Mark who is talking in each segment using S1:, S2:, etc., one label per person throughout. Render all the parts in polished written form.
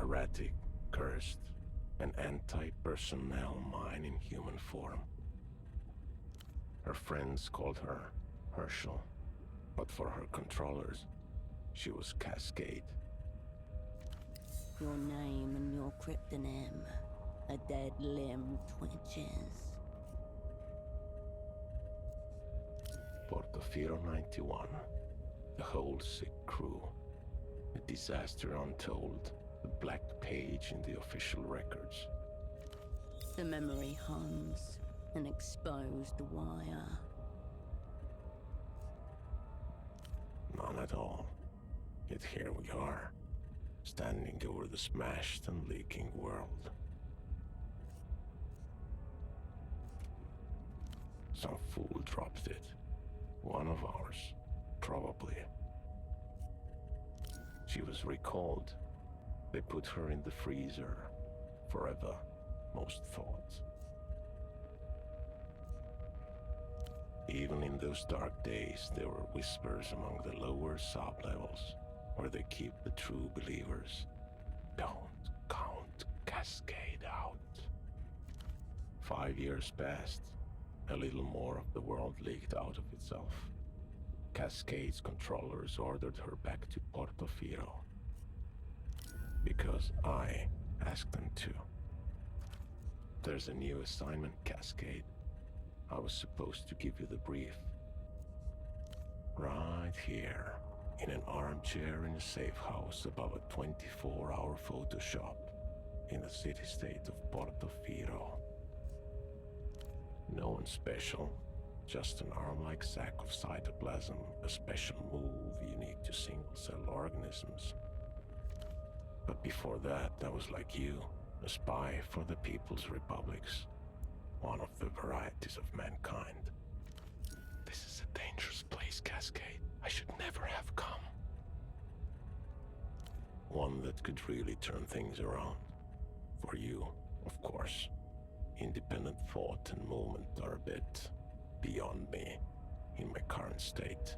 S1: erratic, cursed, an anti-personnel mine in human form. Her friends called her Herschel, but for her controllers, she was Cascade.
S2: Your name and your cryptonym. A dead limb twitches.
S1: Portofino 91, the whole sick crew, a disaster untold, the black page in the official records.
S2: The memory hums, an exposed wire.
S1: None at all. Yet here we are, standing over the smashed and leaking world. Some fool dropped it. One of ours, probably. She was recalled. They put her in the freezer. Forever, most thought. Even in those dark days, there were whispers among the lower sublevels, where they keep the true believers. Don't count Cascade out. 5 years passed. A little more of the world leaked out of itself. Cascade's controllers ordered her back to Portofino. Because I asked them to. There's a new assignment, Cascade. I was supposed to give you the brief. Right here, in an armchair in a safe house above a 24-hour photo shop in the city-state of Portofino. No one special, just an arm-like sack of cytoplasm, a special move unique to single-cell organisms. But before that, I was like you, a spy for the People's Republics, one of the varieties of mankind. This is a dangerous place, Cascade. I should never have come. One that could really turn things around. For you, of course. Independent thought and movement are a bit beyond me in my current state.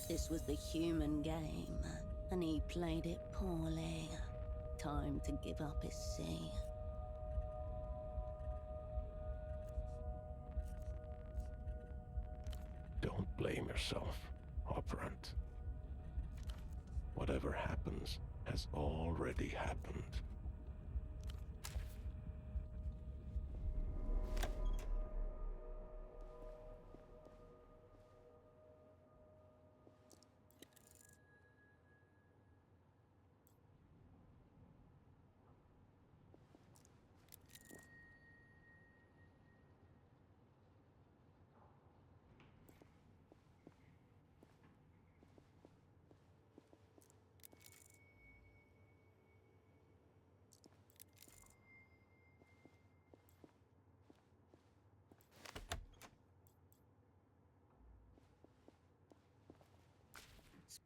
S2: This was the human game, and he played it poorly. Time to give up his seat.
S1: Don't blame yourself, operant. Whatever happens has already happened.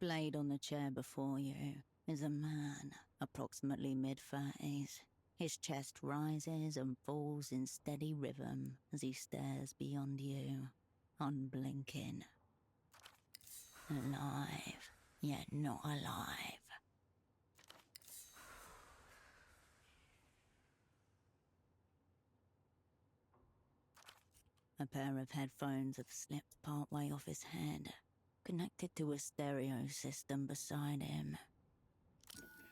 S2: Splayed on the chair before you is a man, approximately mid-30s. His chest rises and falls in steady rhythm as he stares beyond you, unblinking. Alive, yet not alive. A pair of headphones have slipped partway off his head, connected to a stereo system beside him.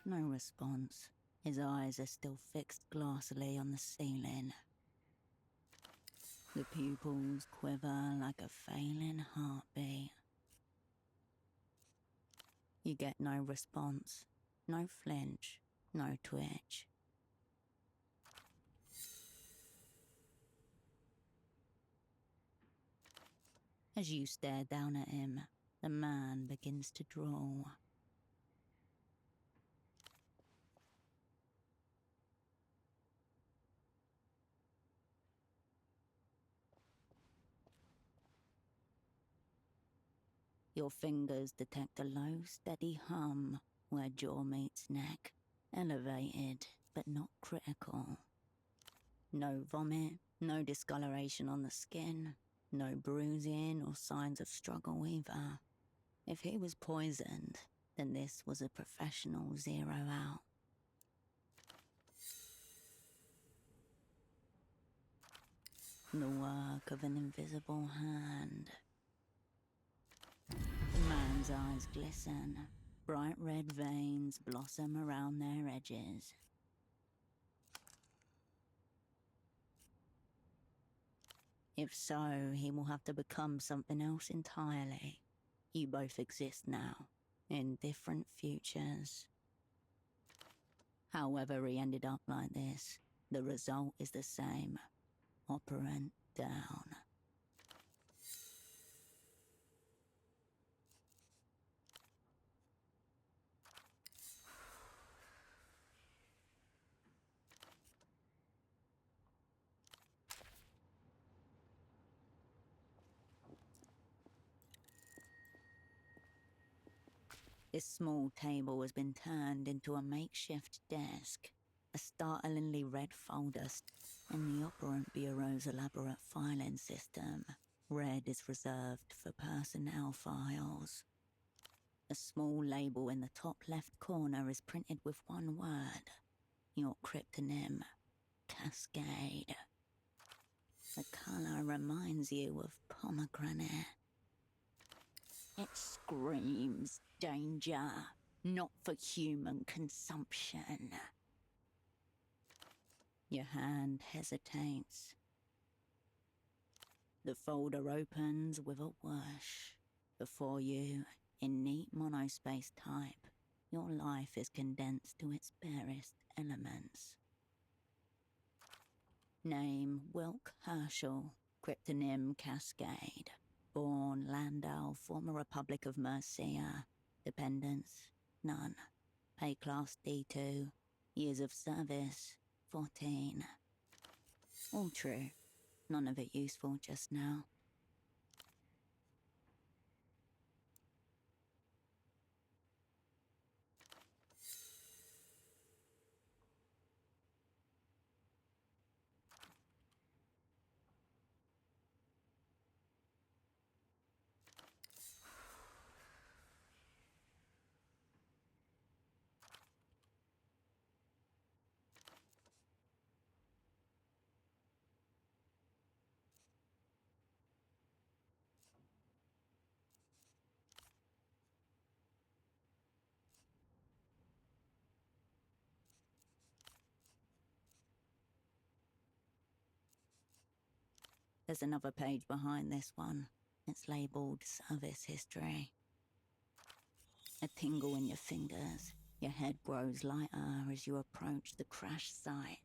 S2: No response. His eyes are still fixed glassily on the ceiling. The pupils quiver like a failing heartbeat. You get no response, no flinch, no twitch. As you stare down at him, the man begins to draw. Your fingers detect a low, steady hum where jaw meets neck, elevated but not critical. No vomit, no discoloration on the skin, no bruising or signs of struggle either. If he was poisoned, then this was a professional 0 out. The work of an invisible hand. The man's eyes glisten. Bright red veins blossom around their edges. If so, he will have to become something else entirely. You both exist now, in different futures. However he ended up like this, the result is the same. Operant down. This small table has been turned into a makeshift desk, a startlingly red folder in the Operant Bureau's elaborate filing system. Red is reserved for personnel files. A small label in the top left corner is printed with one word. Your cryptonym, Cascade. The colour reminds you of pomegranate. It screams danger, not for human consumption. Your hand hesitates. The folder opens with a whoosh. Before you, in neat monospace type, your life is condensed to its barest elements. Name Wilk Herschel, cryptonym Cascade. Born Landau, former Republic of Mercia. Dependents, none. Pay class D2. Years of service, 14. All true. None of it useful just now. There's another page behind this one. It's labelled Service History. A tingle in your fingers. Your head grows lighter as you approach the crash site.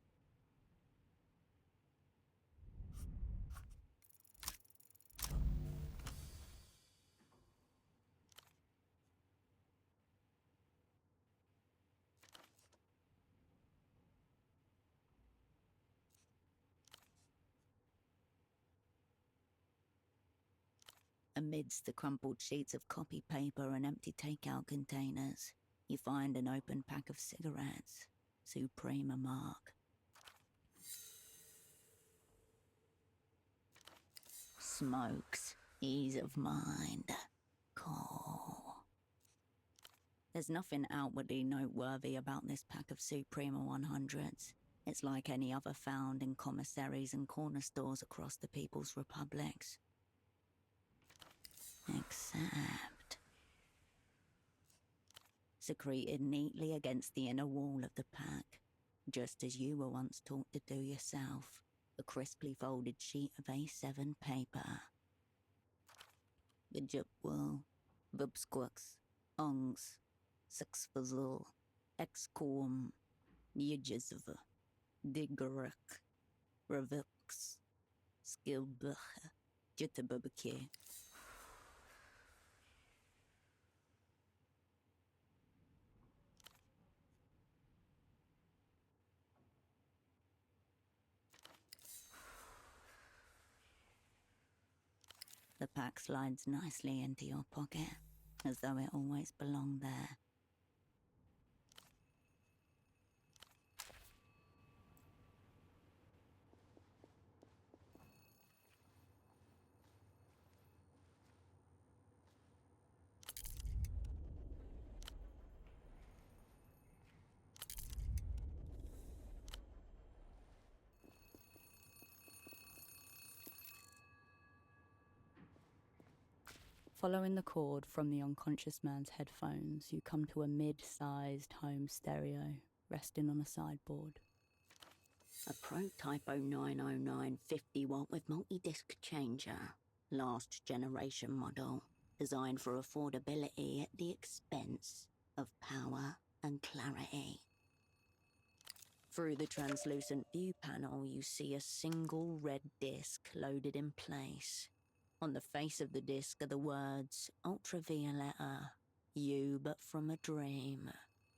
S2: Amidst the crumpled sheets of copy paper and empty takeout containers, you find an open pack of cigarettes. Suprema mark. Smokes. Ease of mind. Cool. There's nothing outwardly noteworthy about this pack of Suprema 100s. It's like any other found in commissaries and corner stores across the People's Republics. Except secreted neatly against the inner wall of the pack, just as you were once taught to do yourself, a crisply folded sheet of A7 paper. Vijipwil, Vipsquix, Ungs, Sixfazil, Exquam, Yijizv, Digarik, Ravix, Skilbch, Jittababaki. The pack slides nicely into your pocket, as though it always belonged there. Following the cord from the unconscious man's headphones, you come to a mid-sized home stereo resting on a sideboard. A prototype 0909 50-watt with multi-disc changer. Last generation model, designed for affordability at the expense of power and clarity. Through the translucent view panel, you see a single red disc loaded in place. On the face of the disc are the words, ultravioletta, you but from a dream,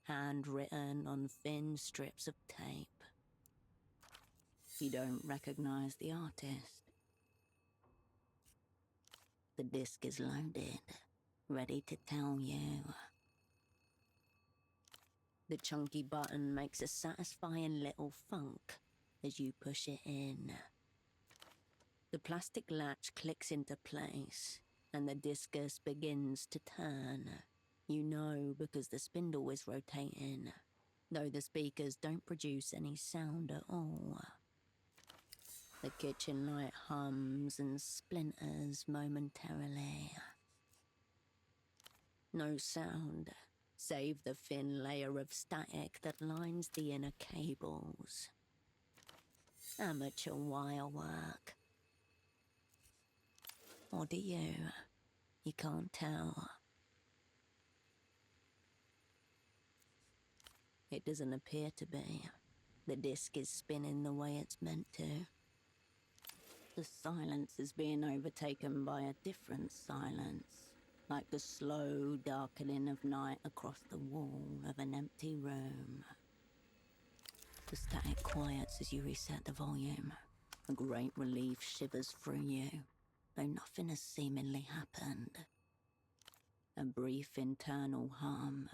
S2: handwritten on thin strips of tape. You don't recognize the artist. The disc is loaded, ready to tell you. The chunky button makes a satisfying little thunk as you push it in. The plastic latch clicks into place, and the discus begins to turn. You know because the spindle is rotating, though the speakers don't produce any sound at all. The kitchen light hums and splinters momentarily. No sound, save the thin layer of static that lines the inner cables. Amateur wire work. Or do you? You can't tell. It doesn't appear to be. The disc is spinning the way it's meant to. The silence is being overtaken by a different silence, like the slow darkening of night across the wall of an empty room. The static quiets as you reset the volume. A great relief shivers through you, though nothing has seemingly happened. A brief internal hum,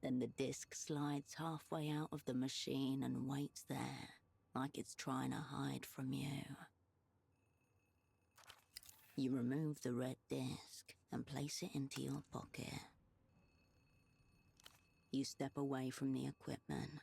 S2: then the disc slides halfway out of the machine and waits there, like it's trying to hide from you. You remove the red disc and place it into your pocket. You step away from the equipment.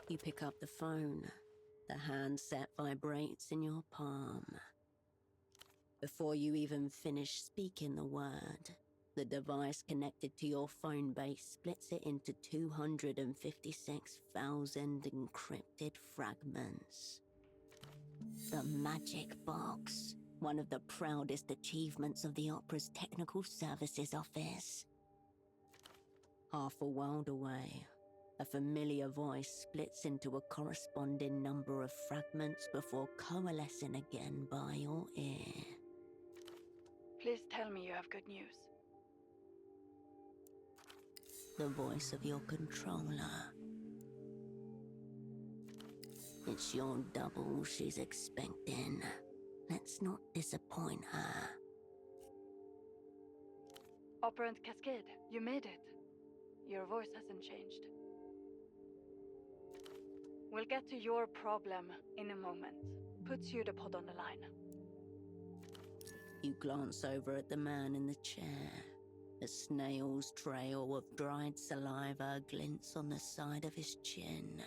S2: You pick up the phone. The handset vibrates in your palm. Before you even finish speaking the word, the device connected to your phone base splits it into 256,000 encrypted fragments. The Magic Box, one of the proudest achievements of the Opera's Technical Services Office. Half a world away, a familiar voice splits into a corresponding number of fragments before coalescing again by your ear.
S3: Please tell me you have good news.
S2: The voice of your controller. It's your double she's expecting. Let's not disappoint her.
S3: Operant Cascade, you made it. Your voice hasn't changed. We'll get to your problem in a moment. Puts you the pod on the line.
S2: You glance over at the man in the chair. A snail's trail of dried saliva glints on the side of his chin.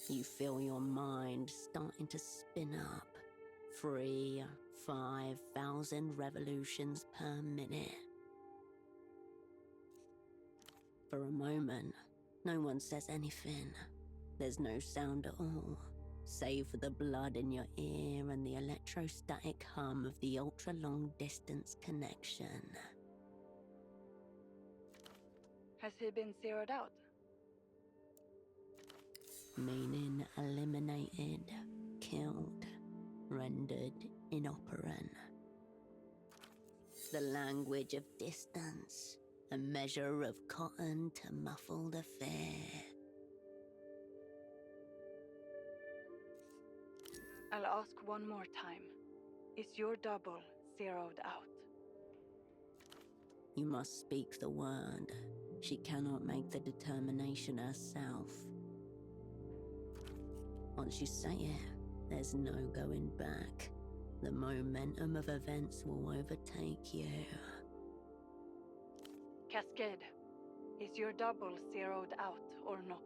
S2: You feel your mind starting to spin up. 5,000 revolutions per minute. For a moment, no one says anything. There's no sound at all, save for the blood in your ear and the electrostatic hum of the ultra-long distance connection.
S3: Has he been zeroed out?
S2: Meaning eliminated, killed, rendered inoperant. The language of distance, a measure of cotton to muffle the fear.
S3: I'll ask one more time. Is your double zeroed out?
S2: You must speak the word. She cannot make the determination herself. Once you say it, there's no going back. The momentum of events will overtake you.
S3: Cascade, is your double zeroed out or not?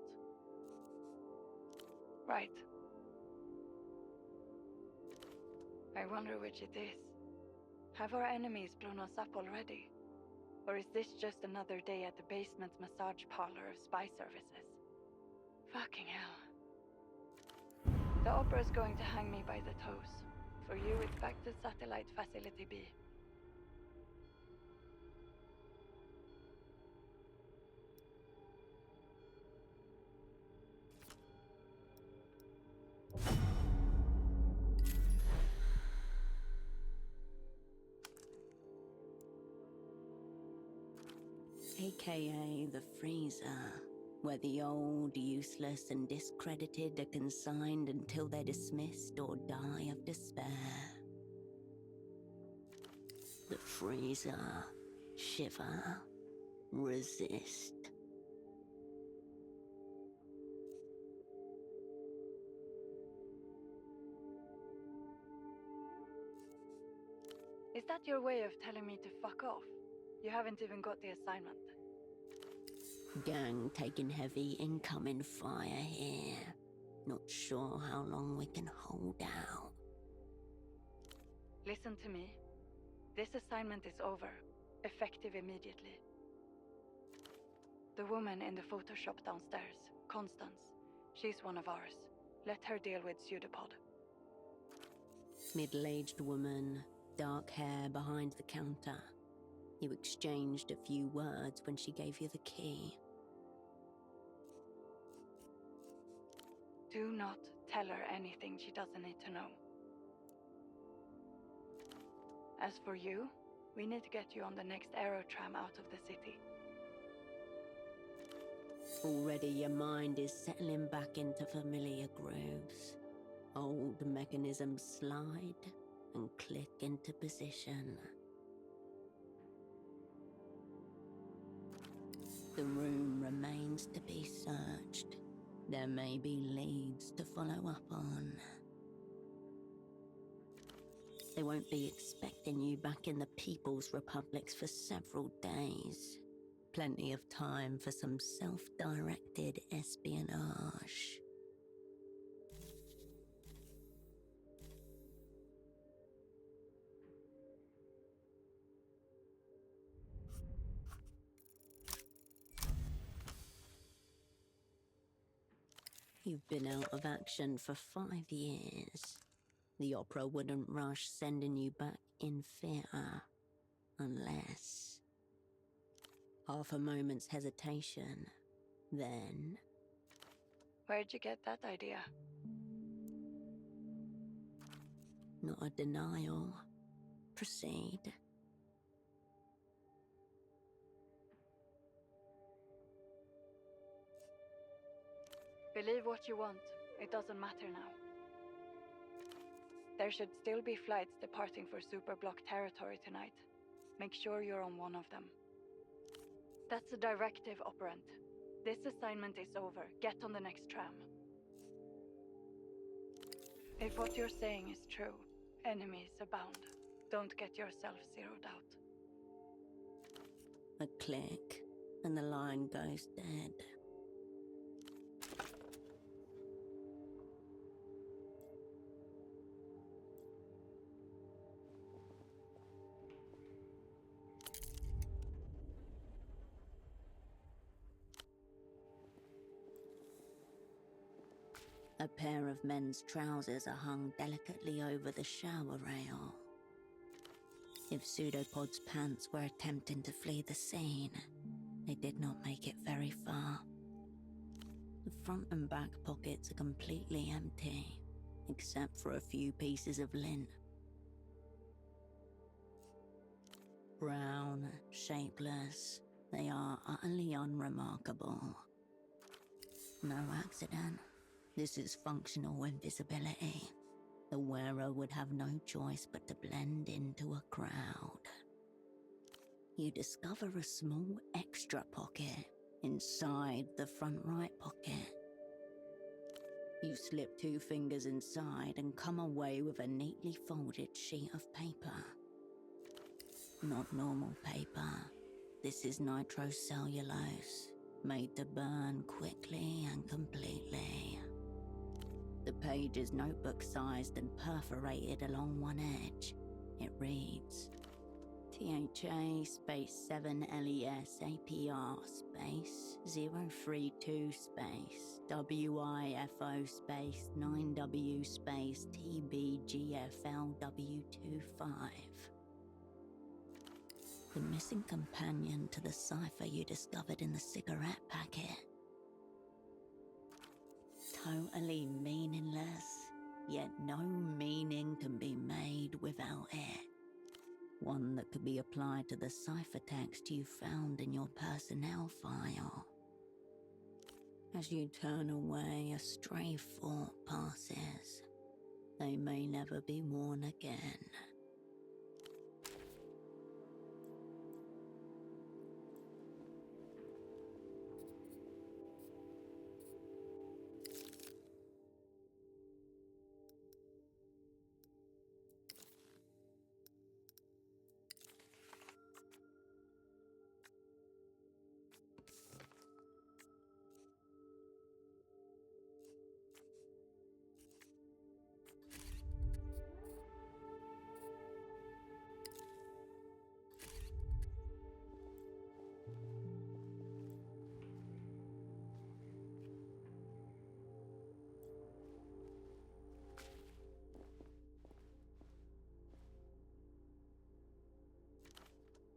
S3: Right. I wonder which it is. Have our enemies blown us up already? Or is this just another day at the basement massage parlor of spy services? Fucking hell. The opera's going to hang me by the toes. For you, it's back to Satellite Facility B.
S2: AKA the freezer, where the old, useless and discredited are consigned until they're dismissed or die of despair. The freezer. Shiver. Resist.
S3: Is that your way of telling me to fuck off? You haven't even got the assignment.
S2: Gang taking heavy incoming fire here. Not sure how long we can hold out.
S3: Listen to me. This assignment is over. Effective immediately. The woman in the Photoshop downstairs, Constance, she's one of ours. Let her deal with Pseudopod.
S2: Middle-aged woman, dark hair behind the counter. You exchanged a few words when she gave you the key.
S3: Do not tell her anything she doesn't need to know. As for you, we need to get you on the next aerotram out of the city.
S2: Already your mind is settling back into familiar grooves. Old mechanisms slide and click into position. The room remains to be searched. There may be leads to follow up on. They won't be expecting you back in the People's Republics for several days. Plenty of time for some self-directed espionage. You've been out of action for 5 years. The opera wouldn't rush sending you back in fear, unless... Half a moment's hesitation, then...
S3: Where'd you get that idea?
S2: Not a denial. Proceed.
S3: Believe what you want. It doesn't matter now. There should still be flights departing for Superblock territory tonight. Make sure you're on one of them. That's a directive, Operant. This assignment is over. Get on the next tram. If what you're saying is true, enemies abound. Don't get yourself zeroed out.
S2: A click, and the line goes dead. A pair of men's trousers are hung delicately over the shower rail. If Pseudopod's pants were attempting to flee the scene, they did not make it very far. The front and back pockets are completely empty, except for a few pieces of lint. Brown, shapeless, they are utterly unremarkable. No accident. This is functional invisibility. The wearer would have no choice but to blend into a crowd. You discover a small extra pocket inside the front right pocket. You slip 2 fingers inside and come away with a neatly folded sheet of paper. Not normal paper. This is nitrocellulose, made to burn quickly and completely. The page is notebook-sized and perforated along one edge. It reads, THA space 7 LES APR space 032 space WIFO space 9W space TBGFLW25. The missing companion to the cipher you discovered in the cigarette packet. Totally meaningless, yet no meaning can be made without it. One that could be applied to the ciphertext you found in your personnel file. As you turn away, a stray thought passes. They may never be worn again.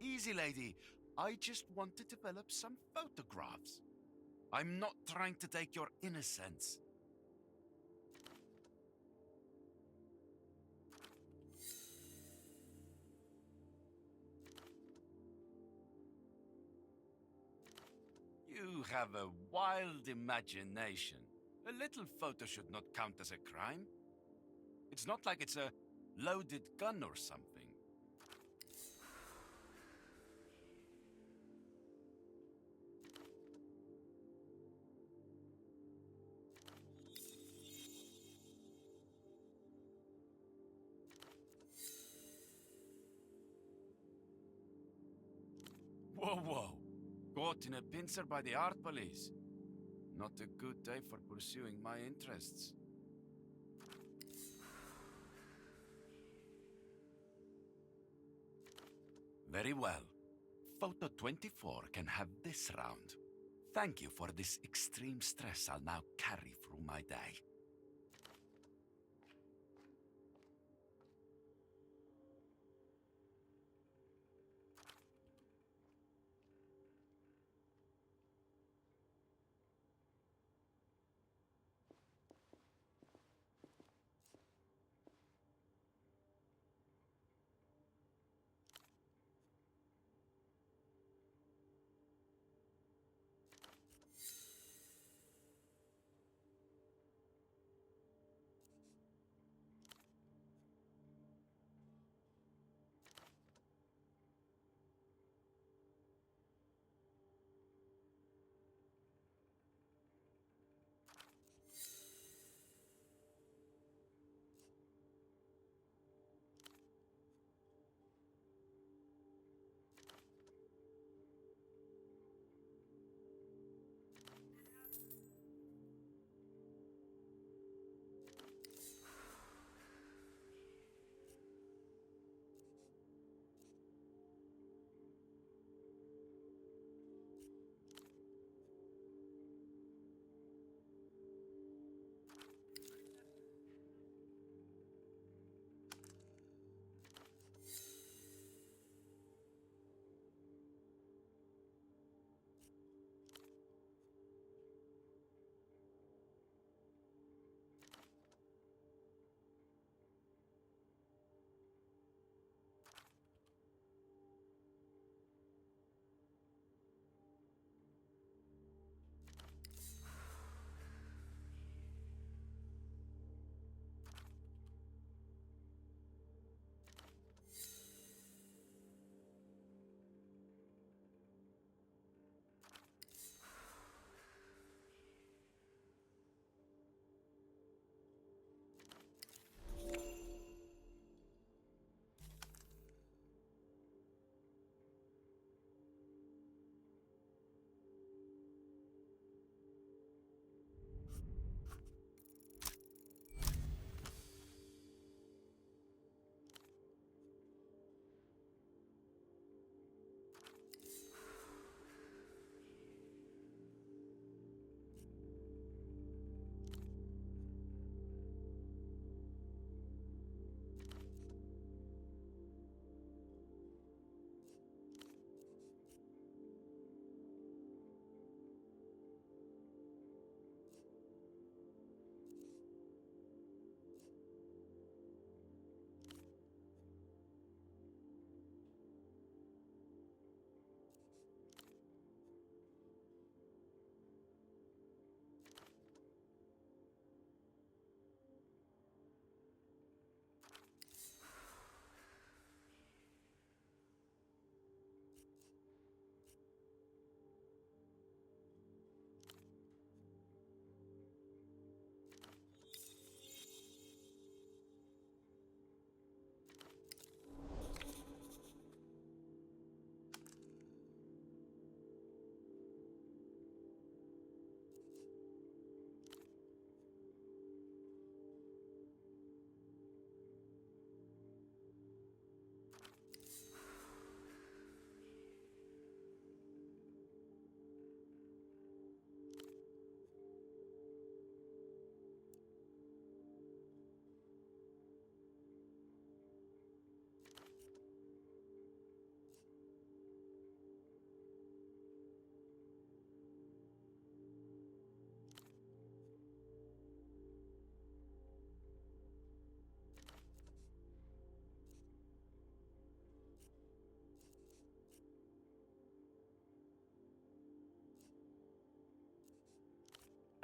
S4: Easy, lady. I just want to develop some photographs. I'm not trying to take your innocence. You have a wild imagination. A little photo should not count as a crime. It's not like it's a loaded gun or something. Whoa, whoa. Caught in a pincer by the art police. Not a good day for pursuing my interests. Very well. Photo 24 can have this round. Thank you for this extreme stress I'll now carry through my day.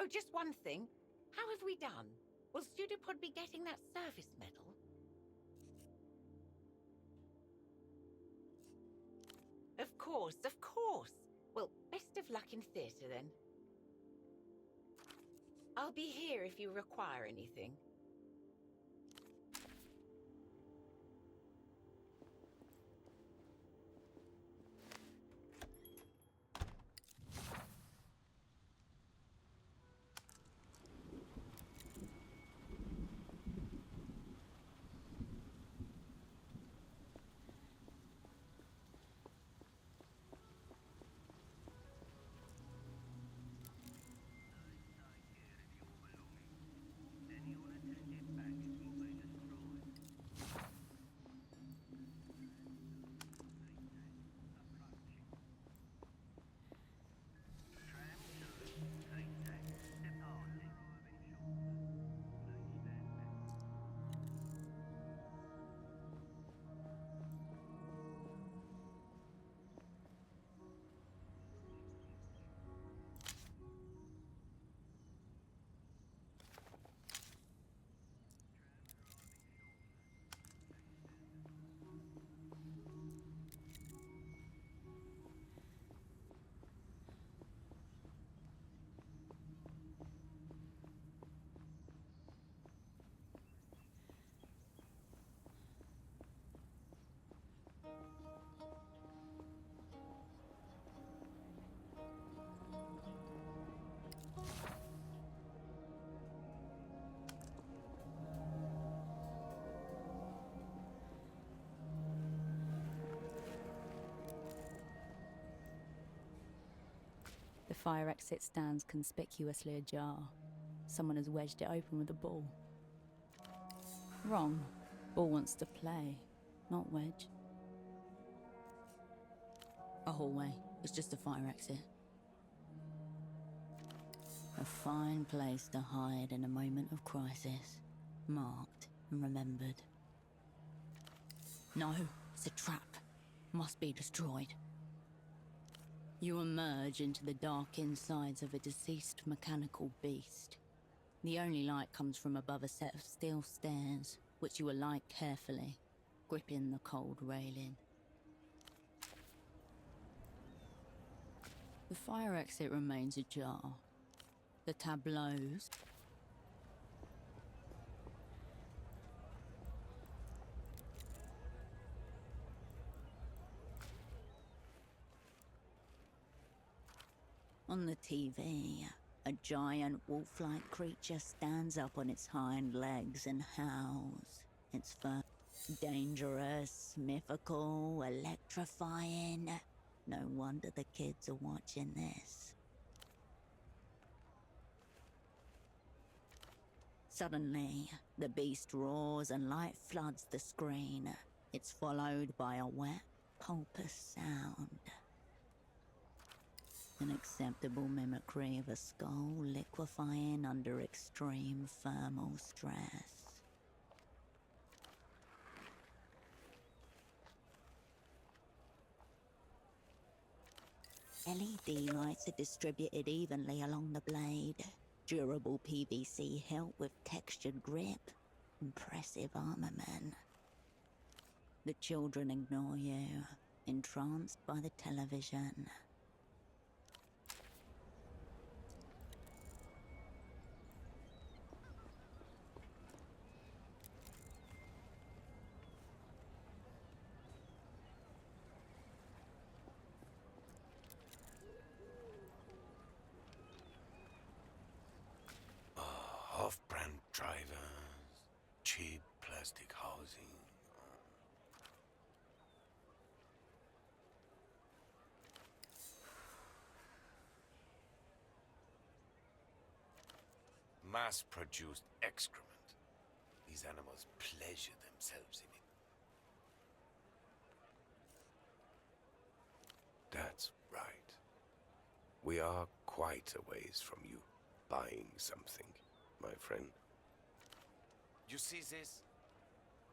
S5: Oh, just one thing. How have we done? Will Pseudopod be getting that service medal? Of course, of course. Well, best of luck in theatre then. I'll be here if you require anything.
S2: The fire exit stands conspicuously ajar. Someone has wedged it open with a ball. Wrong. Ball wants to play, not wedge. A hallway. It's just a fire exit. A fine place to hide in a moment of crisis. Marked and remembered. No, it's a trap. Must be destroyed. You emerge into the dark insides of a deceased mechanical beast. The only light comes from above a set of steel stairs, which you alight carefully, gripping the cold railing. The fire exit remains ajar. The tableaus on the TV, a giant wolf-like creature stands up on its hind legs and howls. Its fur dangerous, mythical, electrifying. No wonder the kids are watching this. Suddenly, the beast roars and light floods the screen. It's followed by a wet, pulpous sound. An acceptable mimicry of a skull liquefying under extreme thermal stress. LED lights are distributed evenly along the blade. Durable PVC hilt with textured grip. Impressive armament. The children ignore you, entranced by the television.
S1: Off-brand drivers, cheap plastic housing. Mass-produced excrement. These animals pleasure themselves in it. That's right. We are quite a ways from you buying something, my friend.
S6: You see this?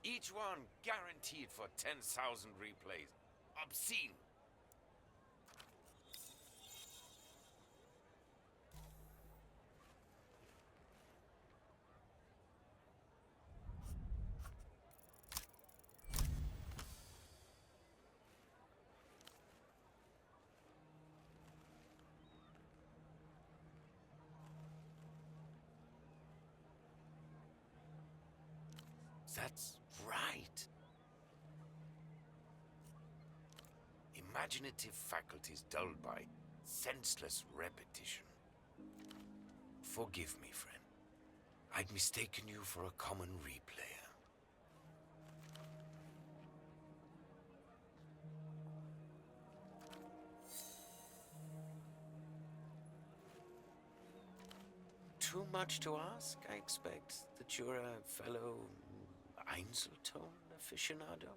S6: Each one guaranteed for 10,000 replays. Obscene. That's right. Imaginative faculties dulled by senseless repetition. Forgive me, friend. I'd mistaken you for a common replayer. Too much to ask, I expect, that you're a fellow Einzeltone aficionado?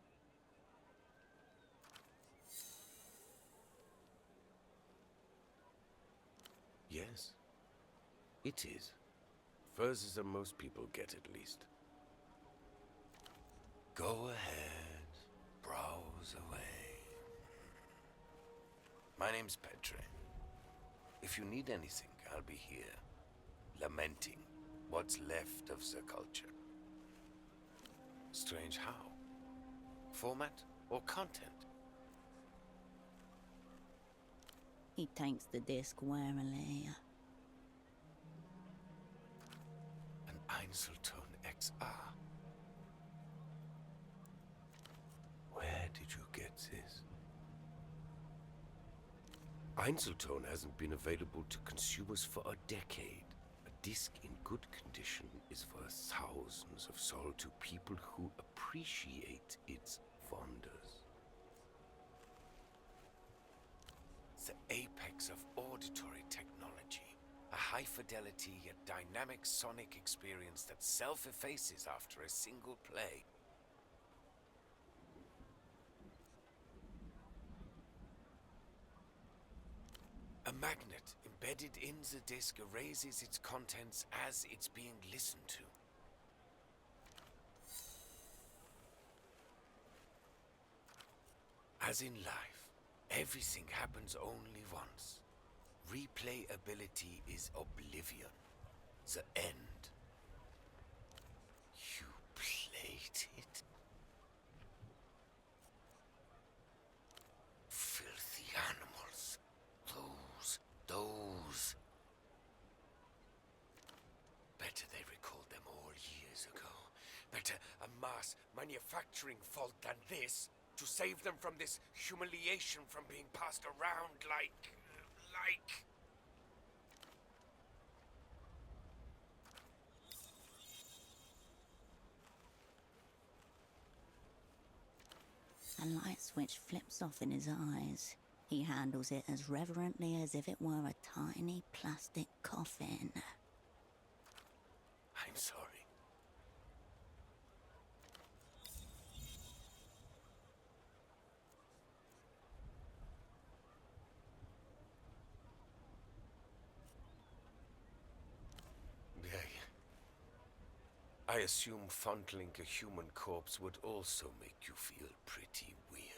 S6: Yes, it is. Further than most people get, at least. Go ahead, browse away. My name's Petre. If you need anything, I'll be here, lamenting what's left of the culture. Strange how? Format or content?
S2: He takes the disc warily.
S6: An Einzeltone XR. Where did you get this? Einzeltone hasn't been available to consumers for a decade. A disc in good condition is worth thousands of sold to people who appreciate its wonders. The apex of auditory technology. A high-fidelity yet dynamic sonic experience that self-effaces after a single play. A magnet embedded in the disc erases its contents as it's being listened to. As in life, everything happens only once. Replayability is oblivion, the end. You played it? Filthy animals. Those. Better they recalled them all years ago. Better a mass manufacturing fault than this, to save them from this humiliation from being passed around like...
S2: A light switch flips off in his eyes. He handles it as reverently as if it were a tiny plastic coffin.
S6: I'm sorry. I assume fondling a human corpse would also make you feel pretty weird.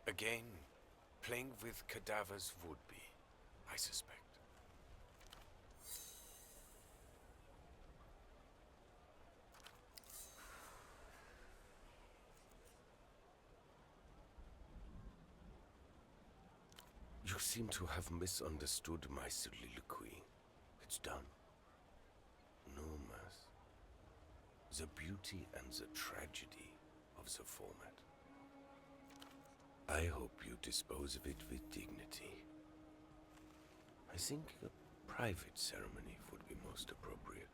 S6: Again, playing with cadavers would be, I suspect. You seem to have misunderstood my soliloquy. It's done. No mass. The beauty and the tragedy of the format. I hope you dispose of it with dignity. I think a private ceremony would be most appropriate.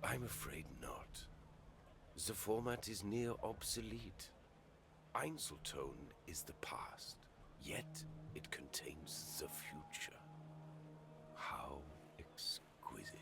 S6: I'm afraid not. The format is near obsolete. Einzeltone is the past, yet it contains the future. How exquisite.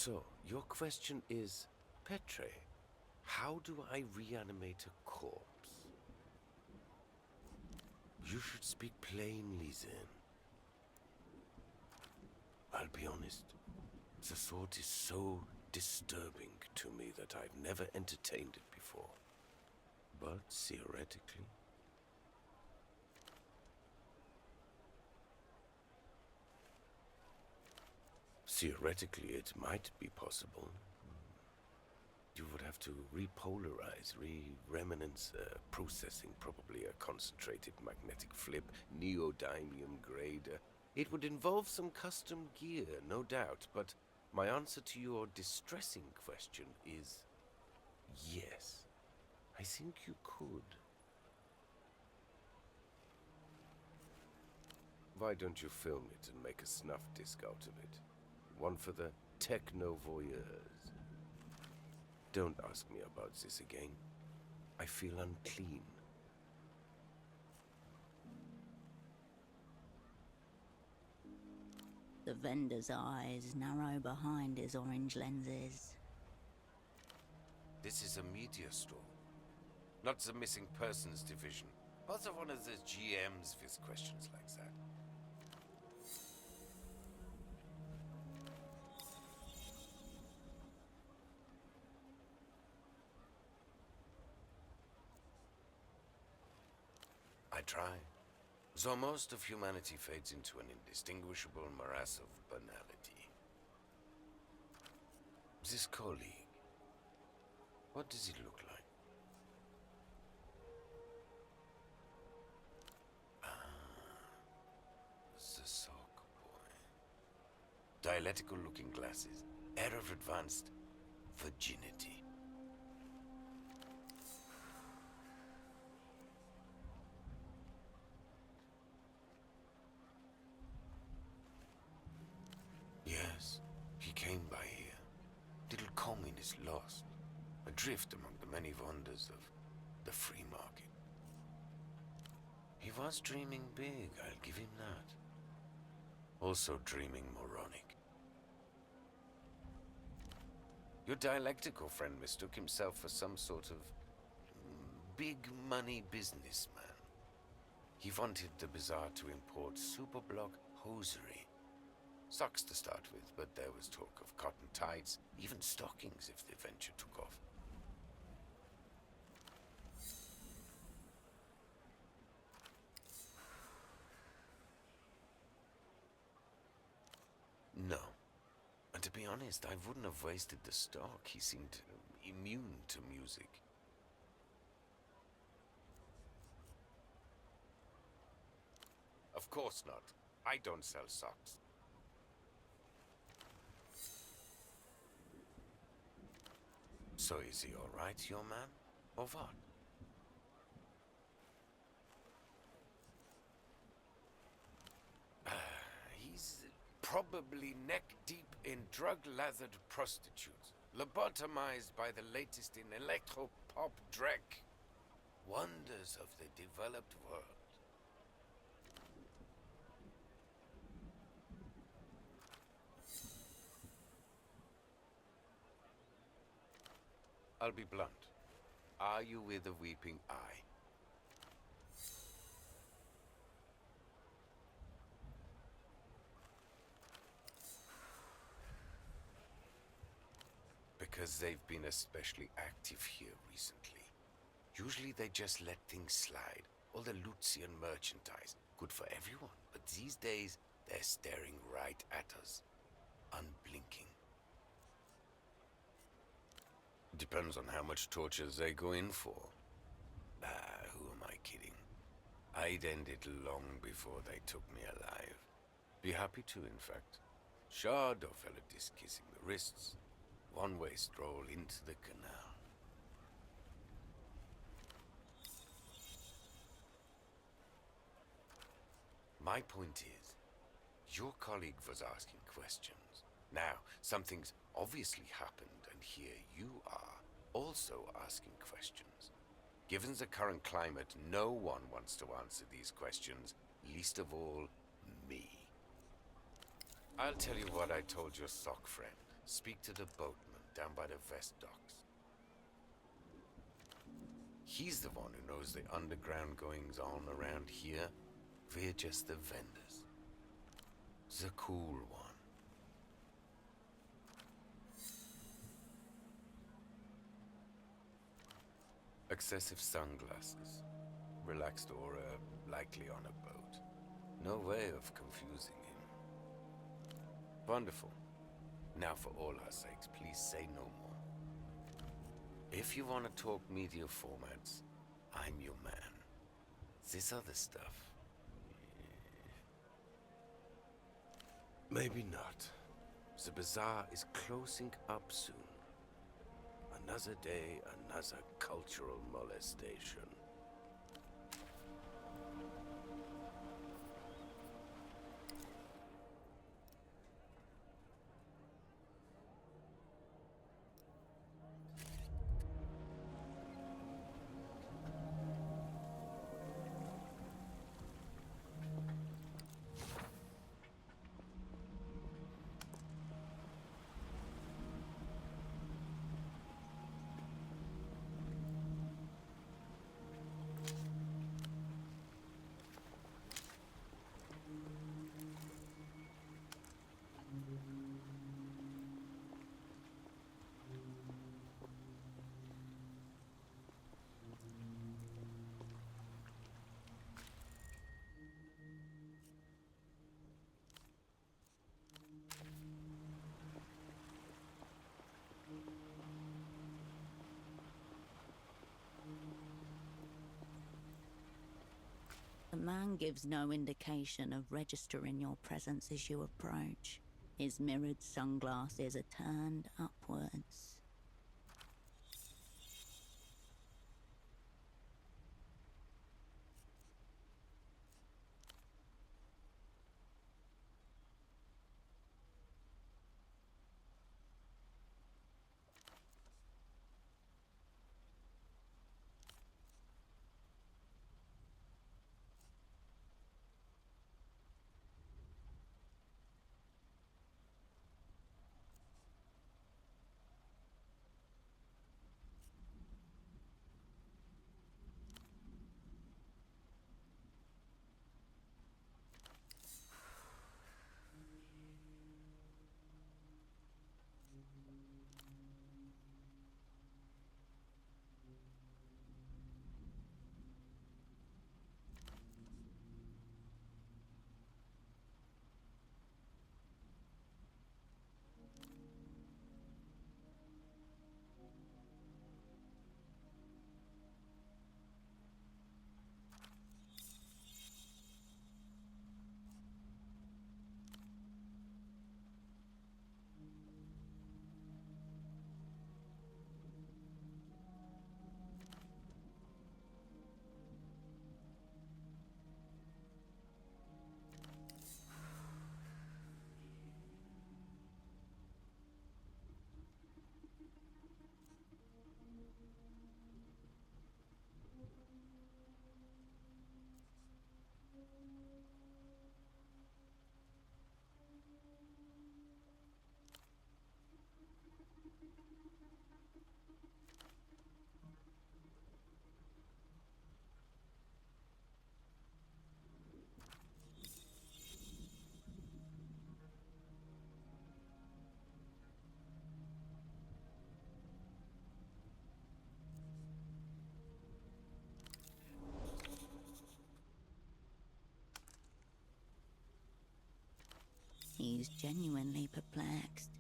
S6: So, your question is, Petre, how do I reanimate a corpse? You should speak plainly, Zen. I'll be honest, the thought is so disturbing to me that I've never entertained it before. But theoretically... Theoretically, it might be possible. You would have to repolarize, remnants processing, probably a concentrated magnetic flip, neodymium grader. It would involve some custom gear, no doubt, but my answer to your distressing question is yes. I think you could. Why don't you film it and make a snuff disc out of it? One for the techno-voyeurs. Don't ask me about this again. I feel unclean.
S2: The vendor's eyes narrow behind his orange lenses.
S6: This is a media store, not the missing persons division. Also one of the GMs with questions like that. I try. So most of humanity fades into an indistinguishable morass of banality. This colleague, what does it look like? The sock boy. Dialectical looking glasses. Air of advanced virginity. Yes, he came by here. Little communist lost. Adrift among the many wonders of the free market. He was dreaming big, I'll give him that. Also dreaming moronic. Your dialectical friend mistook himself for some sort of big money businessman. He wanted the bazaar to import superblock hosiery. Socks to start with, but there was talk of cotton tights, even stockings if the venture took off. No. And to be honest, I wouldn't have wasted the stock. He seemed immune to music. Of course not. I don't sell socks. So is he all right, your man? Or what? He's probably neck-deep in drug-lathered prostitutes, lobotomized by the latest in electro-pop dreck. Wonders of the developed world. I'll be blunt. Are you with a weeping eye? Because they've been especially active here recently. Usually they just let things slide. All the Lucian merchandise. Good for everyone. But these days, they're staring right at us. Unblinking. Depends on how much torture they go in for. Who am I kidding? I'd end it long before they took me alive. Be happy to, in fact. Shard or fella disc kissing the wrists. One-way stroll into the canal. My point is, your colleague was asking questions. Now, something's obviously happened, and here you are, also asking questions. Given the current climate, no one wants to answer these questions, least of all, me. I'll tell you what I told your sock friend. Speak to the boatman down by the vest docks. He's the one who knows the underground goings-on around here. We're just the vendors. The cool one. Excessive sunglasses. Relaxed aura, likely on a boat. No way of confusing him. Wonderful. Now for all our sakes, please say no more. If you want to talk media formats, I'm your man. This other stuff... maybe not. The bazaar is closing up soon. Another day, another cultural molestation.
S2: The man gives no indication of registering your presence as you approach. His mirrored sunglasses are turned upwards. He's genuinely perplexed.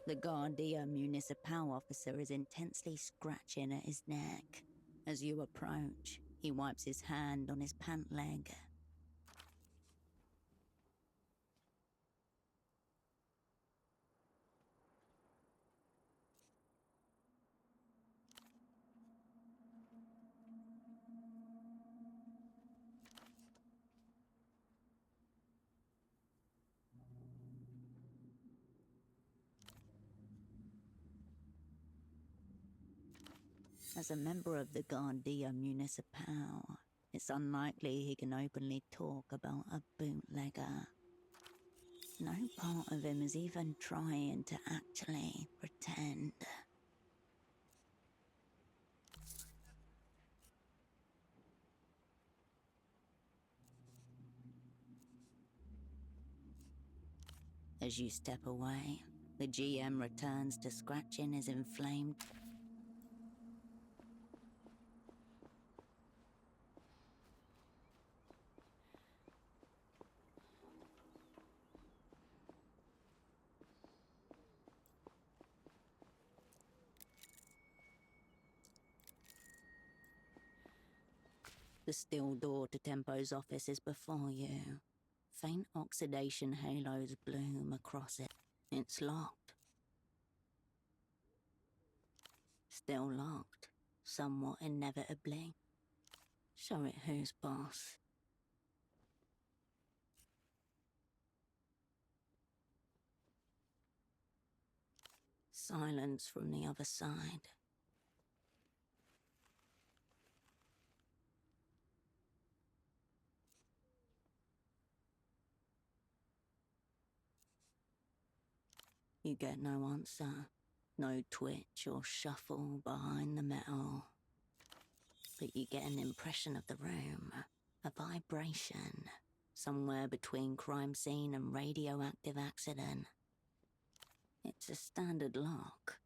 S2: The Guardia Municipal officer is intensely scratching at his neck. As you approach, he wipes his hand on his pant leg. As a member of the Guardia Municipal, it's unlikely he can openly talk about a bootlegger. No part of him is even trying to actually pretend. As you step away, the GM returns to scratching his inflamed. The steel door to Tempo's office is before you. Faint oxidation halos bloom across it. It's locked. Still locked, somewhat inevitably. Show it who's boss. Silence from the other side. You get no answer. No twitch or shuffle behind the metal. But you get an impression of the room. A vibration. Somewhere between crime scene and radioactive accident. It's a standard lock.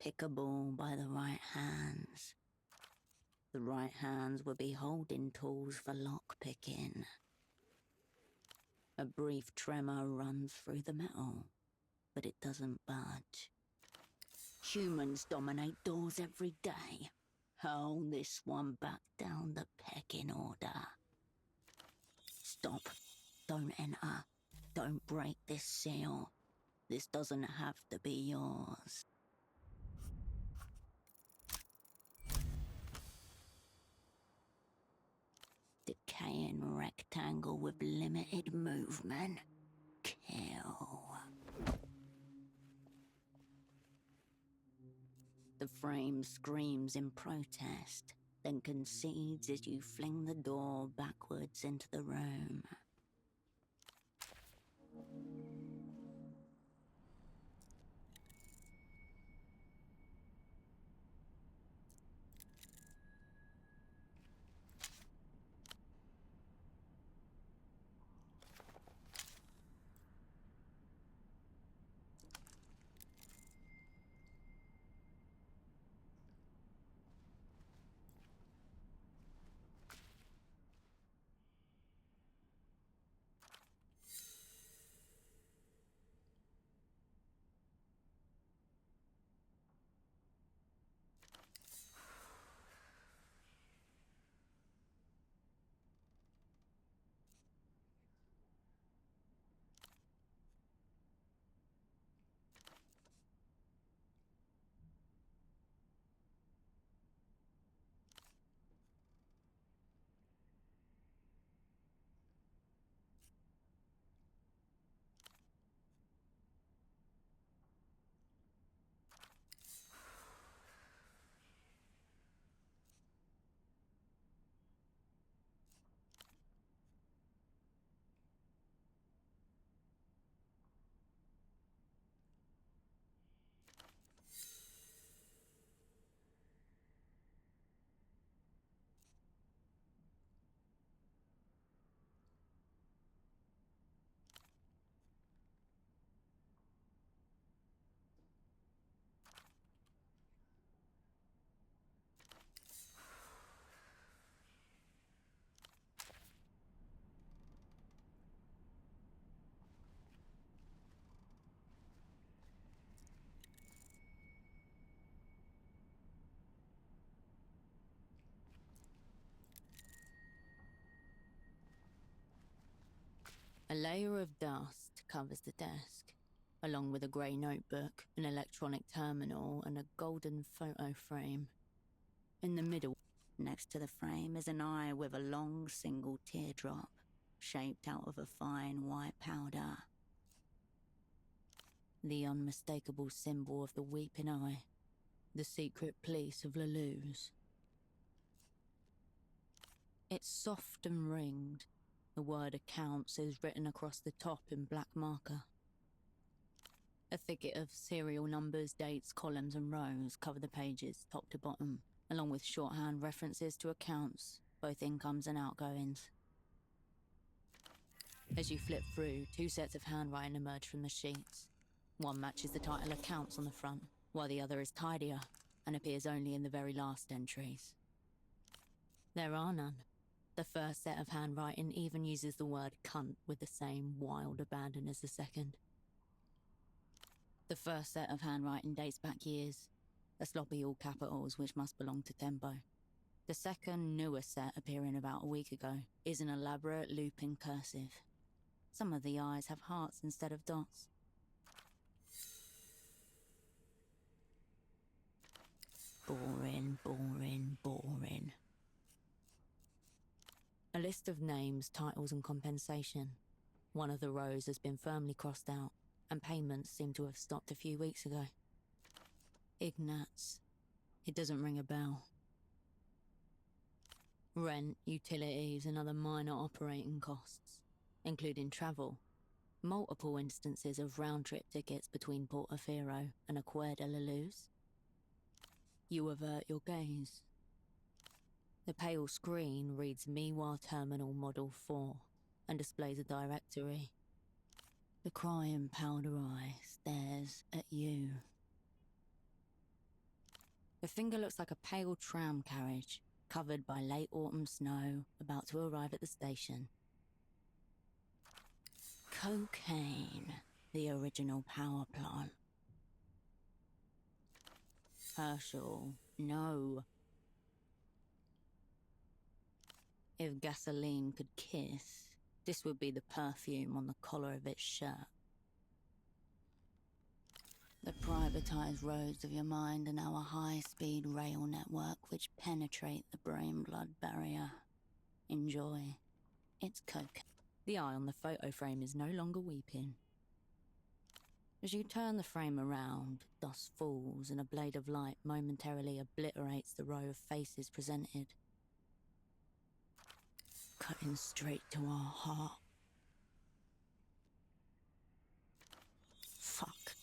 S2: Pickable by the right hands. The right hands would be holding tools for lock-picking. A brief tremor runs through the metal, but it doesn't budge. Humans dominate doors every day. Hold this one back down the pecking order. Stop. Don't enter. Don't break this seal. This doesn't have to be yours. Decaying rectangle with limited movement. Kill. The frame screams in protest, then concedes as you fling the door backwards into the room. A layer of dust covers the desk, along with a grey notebook, an electronic terminal, and a golden photo frame. In the middle, next to the frame, is an eye with a long single teardrop, shaped out of a fine white powder. The unmistakable symbol of the weeping eye, the secret police of Lelou's. It's soft and ringed. The word accounts is written across the top in black marker. A thicket of serial numbers, dates, columns and rows cover the pages top to bottom, along with shorthand references to accounts, both incomes and outgoings. As you flip through, two sets of handwriting emerge from the sheets. One matches the title accounts on the front, while the other is tidier and appears only in the very last entries. There are none. The first set of handwriting even uses the word cunt with the same wild abandon as the second. The first set of handwriting dates back years, a sloppy all capitals which must belong to Tempo. The second, newer set appearing about a week ago is an elaborate looping cursive. Some of the eyes have hearts instead of dots. Boring, boring, boring. A list of names, titles and compensation. One of the rows has been firmly crossed out, and payments seem to have stopped a few weeks ago. Ignatz. It doesn't ring a bell. Rent, utilities and other minor operating costs, including travel. Multiple instances of round-trip tickets between Portofino and Acuerda Lelou's. You avert your gaze. The pale screen reads Miwa Terminal Model 4 and displays a directory. The crying powder eye stares at you. The finger looks like a pale tram carriage, covered by late autumn snow, about to arrive at the station. Cocaine, the original power plant. Herschel, no. If gasoline could kiss, this would be the perfume on the collar of its shirt. The privatized roads of your mind are now a high-speed rail network which penetrate the brain-blood barrier. Enjoy. It's coke. The eye on the photo frame is no longer weeping. As you turn the frame around, dust falls and a blade of light momentarily obliterates the row of faces presented. Cutting straight to our heart. Fuck.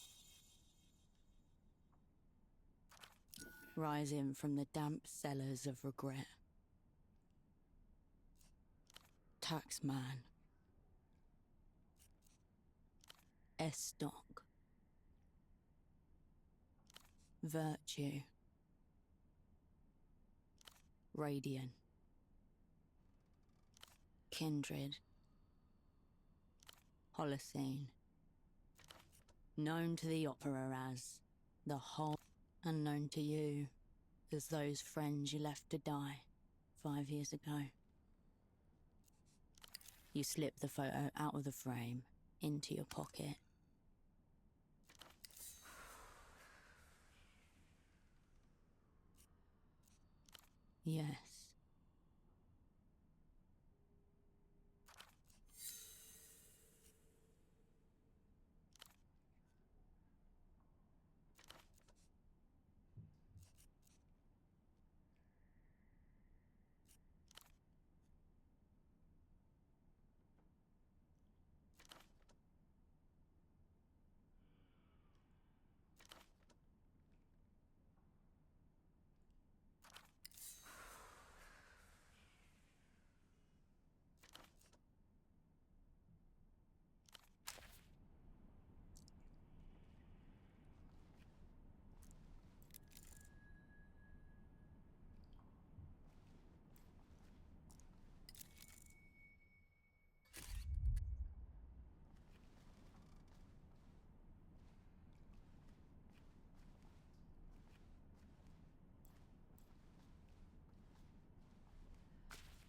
S2: Rising from the damp cellars of regret. Taxman. S-Stock. Virtue. Radiant. Kindred. Holocene. Known to the opera as the whole, unknown to you as those friends you left to die 5 years ago. You slip the photo out of the frame into your pocket. Yes.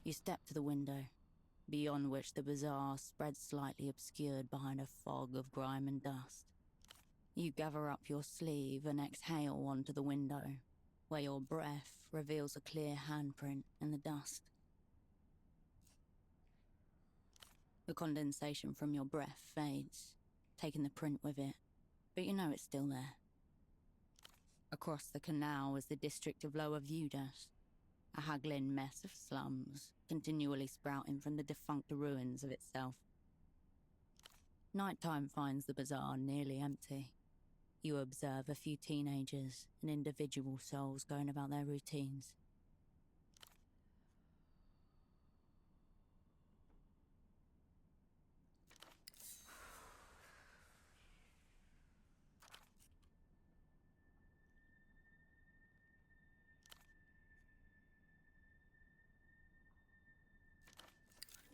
S2: You step to the window. beyond which the bazaar spreads slightly obscured behind a fog of grime and dust. You gather up your sleeve and exhale onto the window, where your breath reveals a clear handprint in the dust. The condensation from your breath fades, taking the print with it, but you know it's still there. Across the canal is the district of Lower Vudas, a haggling mess of slums, continually sprouting from the defunct ruins of itself. Nighttime finds the bazaar nearly empty. You observe a few teenagers and individual souls going about their routines.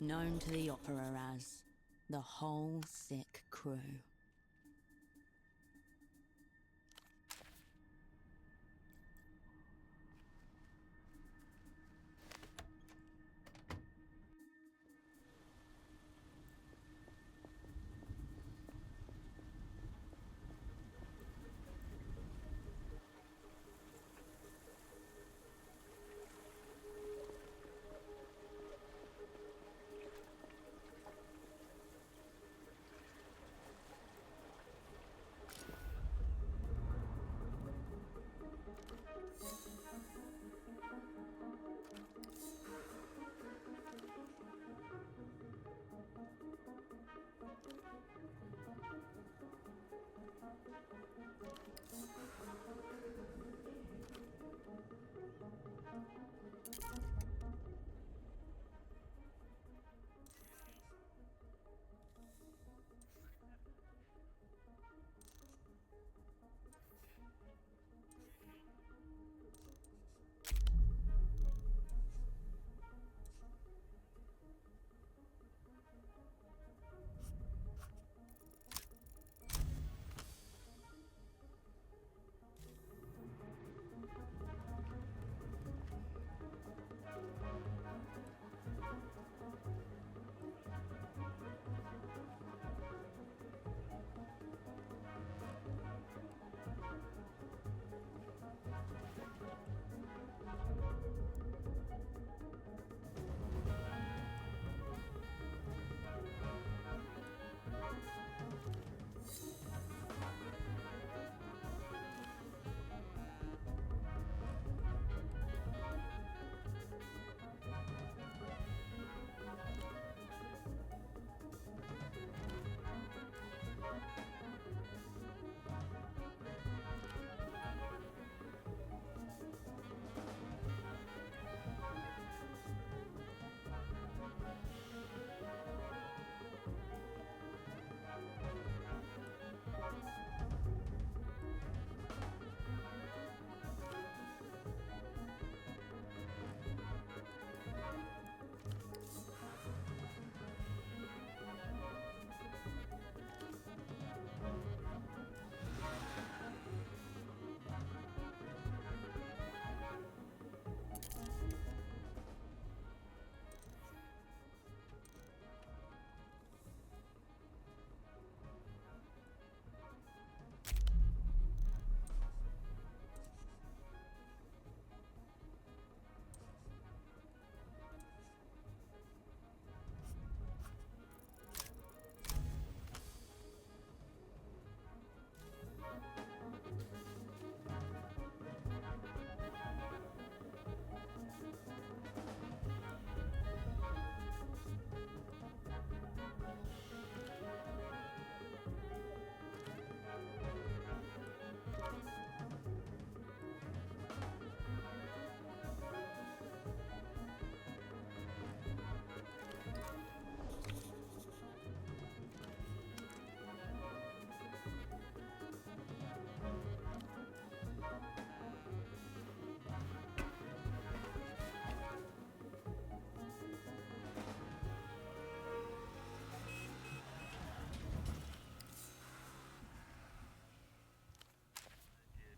S2: Known to the Opera as the Whole Sick Crew.